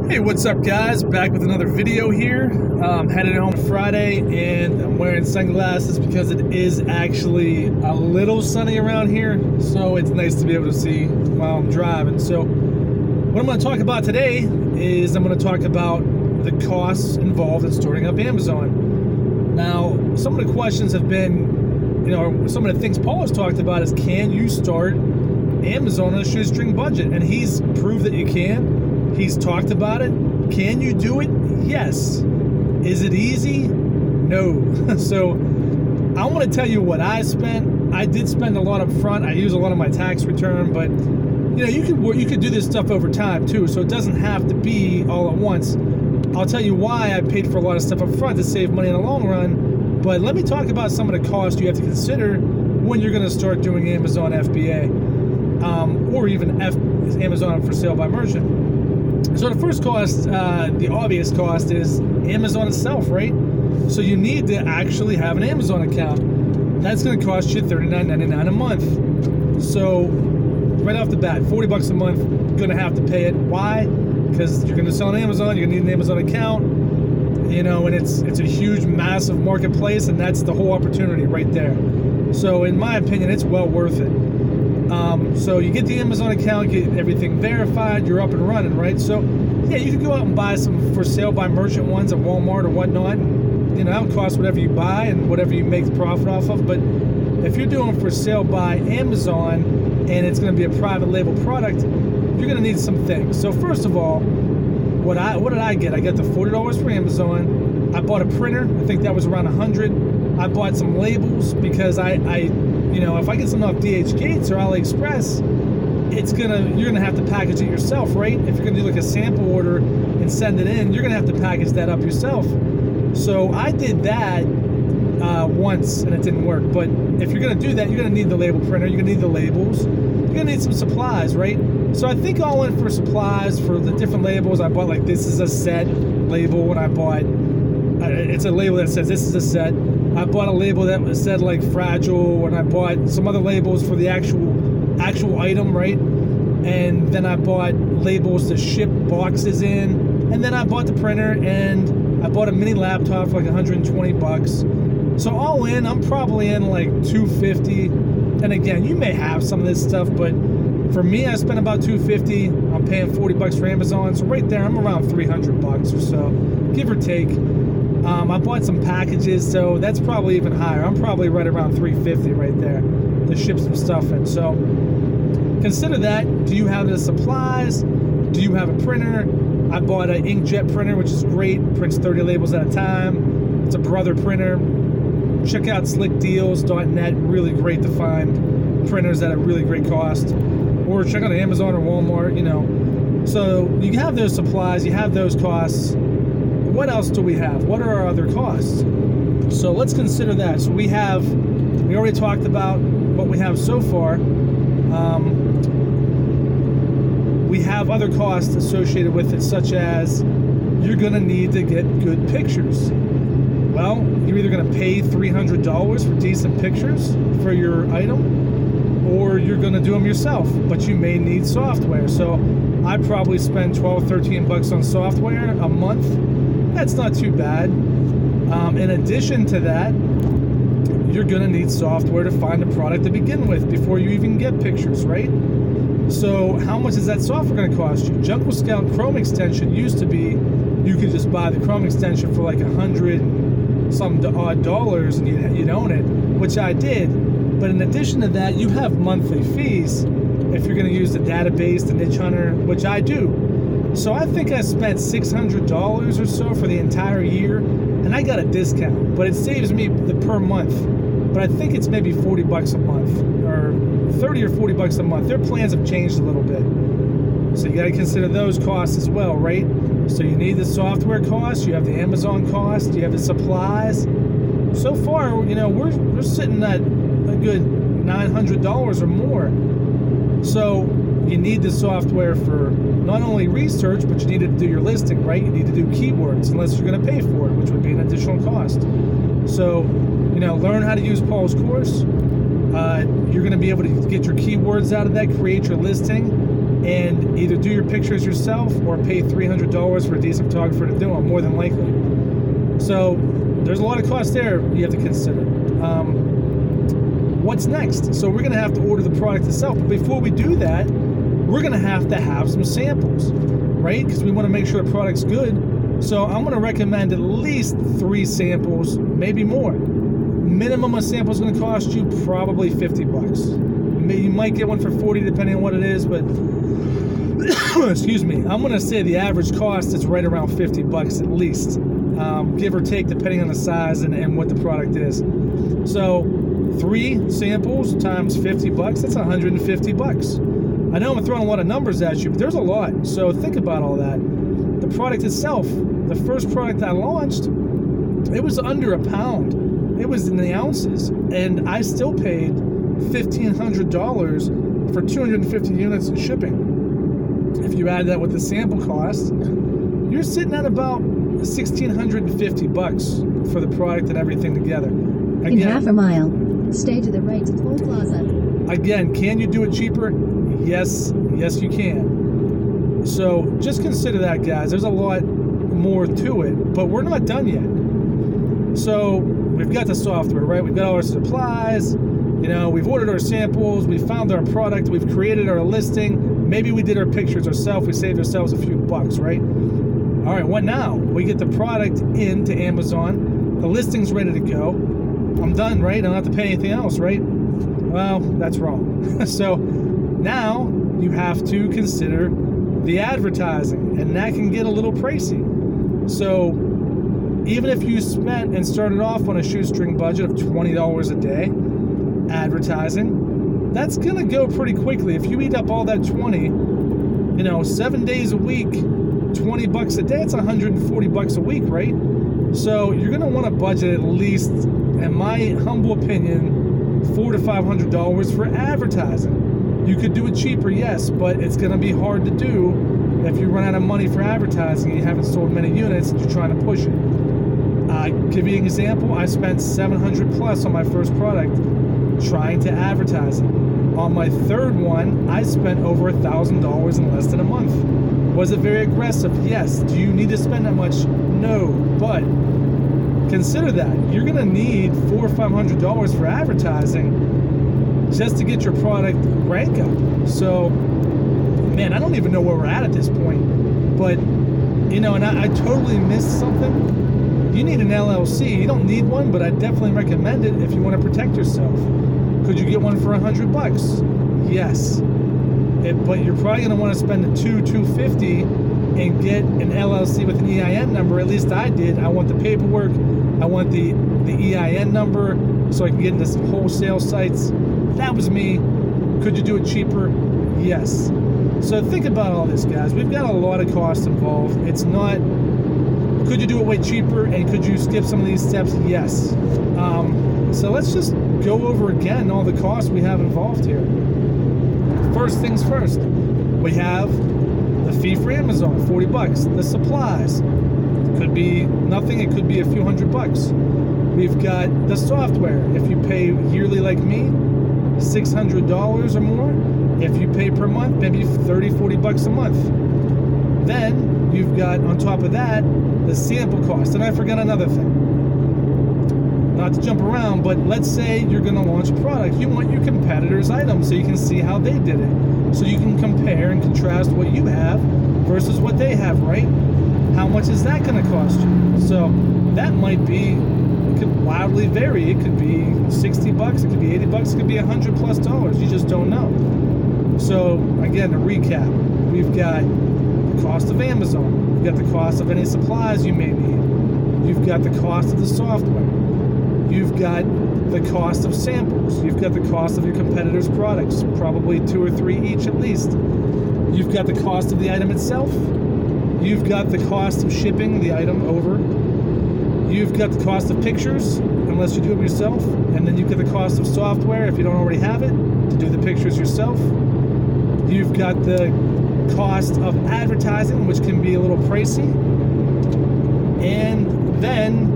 Hey, what's up guys? Back with another video here. Headed home Friday and I'm wearing sunglasses because it is actually a little sunny around here, so it's nice to be able to see while I'm driving. So what I'm going to talk about today is I'm going to talk about the costs involved in starting up Amazon. Now, some of the questions have been, some of the things Paul has talked about is, can you start Amazon on a shoestring budget? And he's proved that you can. He's talked about it. Can you do it? Yes. Is it easy? No. So I want to tell you what I spent. I did spend a lot up front. I use a lot of my tax return, but you could do this stuff over time too. So it doesn't have to be all at once. I'll tell you why I paid for a lot of stuff up front to save money in the long run. But let me talk about some of the costs you have to consider when you're going to start doing Amazon FBA or even Amazon for sale by merchant. So the first cost, the obvious cost, is Amazon itself, right? So you need to actually have an Amazon account. That's going to cost you $39.99 a month. So right off the bat, $40 a month, going to have to pay it. Why? Because you're going to sell on Amazon, you're going to need an Amazon account, and it's a huge, massive marketplace, and that's the whole opportunity right there. So in my opinion, it's well worth it. So you get the Amazon account, get everything verified, you're up and running, right? So yeah, you can go out and buy some for sale by merchant ones at Walmart or whatnot. That'll cost whatever you buy and whatever you make the profit off of. But if you're doing for sale by Amazon and it's going to be a private label product, you're going to need some things. So first of all, what did I get? I got the $40 for Amazon. I bought a printer. I think that was around $100. I bought some labels because if I get something off DH Gates or AliExpress, you're gonna have to package it yourself, right? If you're gonna do like a sample order and send it in, you're gonna have to package that up yourself. So I did that once and it didn't work. But if you're gonna do that, you're gonna need the label printer, you're gonna need the labels, you're gonna need some supplies, right? So I think all in for supplies for the different labels. I bought like this is a set label, and I bought it's a label that says this is a set. I bought a label that said like fragile, and I bought some other labels for the actual item, right? And then I bought labels to ship boxes in, and then I bought the printer, and I bought a mini laptop for like $120. So all in, I'm probably in like $250. And again, you may have some of this stuff, but for me, I spent about $250. I'm paying $40 for Amazon, so right there, I'm around $300 or so, give or take. I bought some packages, so that's probably even higher. I'm probably right around $350 right there to ship some stuff in. So consider that. Do you have the supplies? Do you have a printer? I bought an inkjet printer, which is great. Prints 30 labels at a time. It's a Brother printer. Check out slickdeals.net. Really great to find printers at a really great cost. Or check out Amazon or Walmart, So you have those supplies, you have those costs. What else do we have? What are our other costs? So let's consider that. So we already talked about what we have so far. We have other costs associated with it, such as you're going to need to get good pictures. Well, you're either going to pay $300 for decent pictures for your item, or you're going to do them yourself, but you may need software. So I probably spend $12-13 on software a month. That's not too bad. In addition to that, you're going to need software to find a product to begin with before you even get pictures, right? So how much is that software going to cost you? Jungle Scout Chrome extension used to be, you could just buy the Chrome extension for like $100 and you'd own it, which I did. But in addition to that, you have monthly fees if you're going to use the database, the Niche Hunter, which I do. So I think I spent $600 or so for the entire year, and I got a discount, but it saves me the per month. But I think it's maybe $40 a month, or $30 or $40 a month. Their plans have changed a little bit. So you got to consider those costs as well, right? So you need the software costs, you have the Amazon cost, you have the supplies. So far, we're sitting at a good $900 or more. So you need the software for not only research, but you need to do your listing, right? You need to do keywords, unless you're going to pay for it, which would be an additional cost. So, learn how to use Paul's course. You're going to be able to get your keywords out of that, create your listing, and either do your pictures yourself or pay $300 for a decent photographer to do them, more than likely. So there's a lot of cost there you have to consider. What's next? So we're going to have to order the product itself. But before we do that, we're going to have some samples, right? Because we want to make sure the product's good. So I'm going to recommend at least 3 samples, maybe more. Minimum a sample is going to cost you probably $50. You might get one for 40 depending on what it is, but excuse me, I'm going to say the average cost is right around $50 at least, give or take depending on the size and what the product is. So 3 samples times $50, that's $150. I know I'm throwing a lot of numbers at you, but there's a lot. So think about all that. The product itself, the first product I launched, it was under a pound. It was in the ounces, and I still paid $1,500 for 250 units in shipping. If you add that with the sample cost, you're sitting at about $1,650 for the product and everything together. Again, in half a mile, stay to the right to Toll Plaza. Again, can you do it cheaper? Yes, you can. So just consider that, guys. There's a lot more to it, but we're not done yet. So we've got the software, right? We've got all our supplies. We've ordered our samples. We found our product. We've created our listing. Maybe we did our pictures ourselves. We saved ourselves a few bucks, right? All right, what now? We get the product into Amazon. The listing's ready to go. I'm done, right? I don't have to pay anything else, right? Well, that's wrong. So now you have to consider the advertising, and that can get a little pricey. So even if you spent and started off on a shoestring budget of $20 a day, advertising, that's gonna go pretty quickly. If you eat up all that 20, 7 days a week, $20 a day, it's $140 a week, right? So you're gonna want to budget at least, in my humble opinion, $400 to $500 for advertising. You could do it cheaper, yes, but it's gonna be hard to do if you run out of money for advertising and you haven't sold many units and you're trying to push it. Give you an example, I spent $700 plus on my first product trying to advertise it. On my third one, I spent over $1,000 in less than a month. Was it very aggressive? Yes. Do you need to spend that much? No. But consider that. You're going to need $400 or $500 for advertising just to get your product rank up. So, man, I don't even know where we're at this point. But, and I totally missed something. You need an LLC. You don't need one, but I definitely recommend it if you want to protect yourself. Could you get one for $100? Yes. But you're probably going to want to spend $250 and get an LLC with an EIN number. At least I did. I want the paperwork. I want the EIN number so I can get into some wholesale sites. That was me. Could you do it cheaper? Yes. So think about all this, guys. We've got a lot of costs involved. It's not... Could you do it way cheaper, and could you skip some of these steps? Yes. So let's just go over again all the costs we have involved here. First things first, we have the fee for Amazon, $40. The supplies, could be nothing, it could be a few $100. We've got the software. If you pay yearly like me, $600 or more. If you pay per month, maybe $30, $40 a month. Then you've got, on top of that, the sample cost. And I forgot another thing. Not to jump around, but let's say you're going to launch a product. You want your competitor's item so you can see how they did it. So you can compare and contrast what you have versus what they have, right? How much is that going to cost you? So that might be, it could wildly vary. It could be $60, it could be $80, it could be $100 plus. You just don't know. So again, to recap, we've got the cost of Amazon. You've got the cost of any supplies you may need. You've got the cost of the software. You've got the cost of samples. You've got the cost of your competitors' products, probably 2 or 3 each at least. You've got the cost of the item itself. You've got the cost of shipping the item over. You've got the cost of pictures, unless you do them yourself. And then you've got the cost of software, if you don't already have it, to do the pictures yourself. You've got the cost of advertising, which can be a little pricey. And then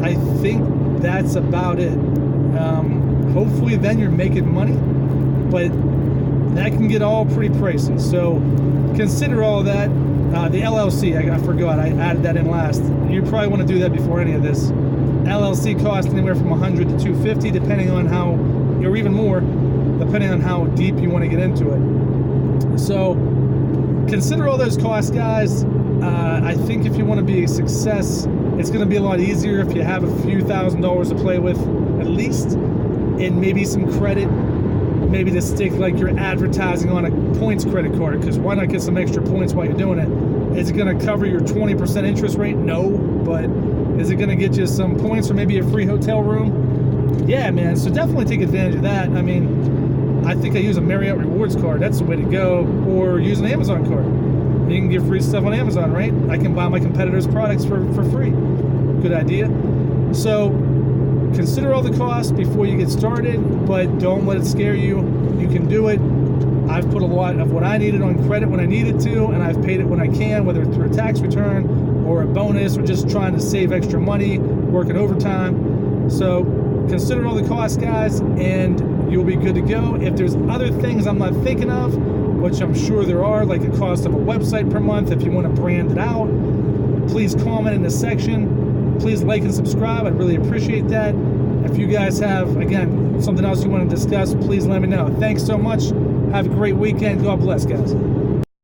I think that's about it. Hopefully then you're making money, but that can get all pretty pricey. So consider all that. The LLC, I forgot, I added that in last. You probably want to do that before any of this. LLC costs anywhere from $100 to $250, depending on how, or even more, depending on how deep you want to get into it. So consider all those costs, guys. I think if you want to be a success, it's going to be a lot easier if you have a few $1,000s to play with, at least, and maybe some credit. Maybe to stick like your advertising on a points credit card, because why not get some extra points while you're doing it? Is it going to cover your 20% interest rate? No, but is it going to get you some points or maybe a free hotel room? Yeah, man, so definitely take advantage of that. I mean, I think I use a Marriott Rewards card. That's the way to go, or use an Amazon card. You can get free stuff on Amazon, right? I can buy my competitors' products for free. Good idea. So consider all the costs before you get started, but don't let it scare you. You can do it. I've put a lot of what I needed on credit when I needed to, and I've paid it when I can, whether through a tax return or a bonus or just trying to save extra money, working overtime. So consider all the costs, guys, and you'll be good to go. If there's other things I'm not thinking of, which I'm sure there are, like the cost of a website per month, if you want to brand it out, please comment in the section. Please like and subscribe. I'd really appreciate that. If you guys have, again, something else you want to discuss, please let me know. Thanks so much. Have a great weekend. God bless, guys.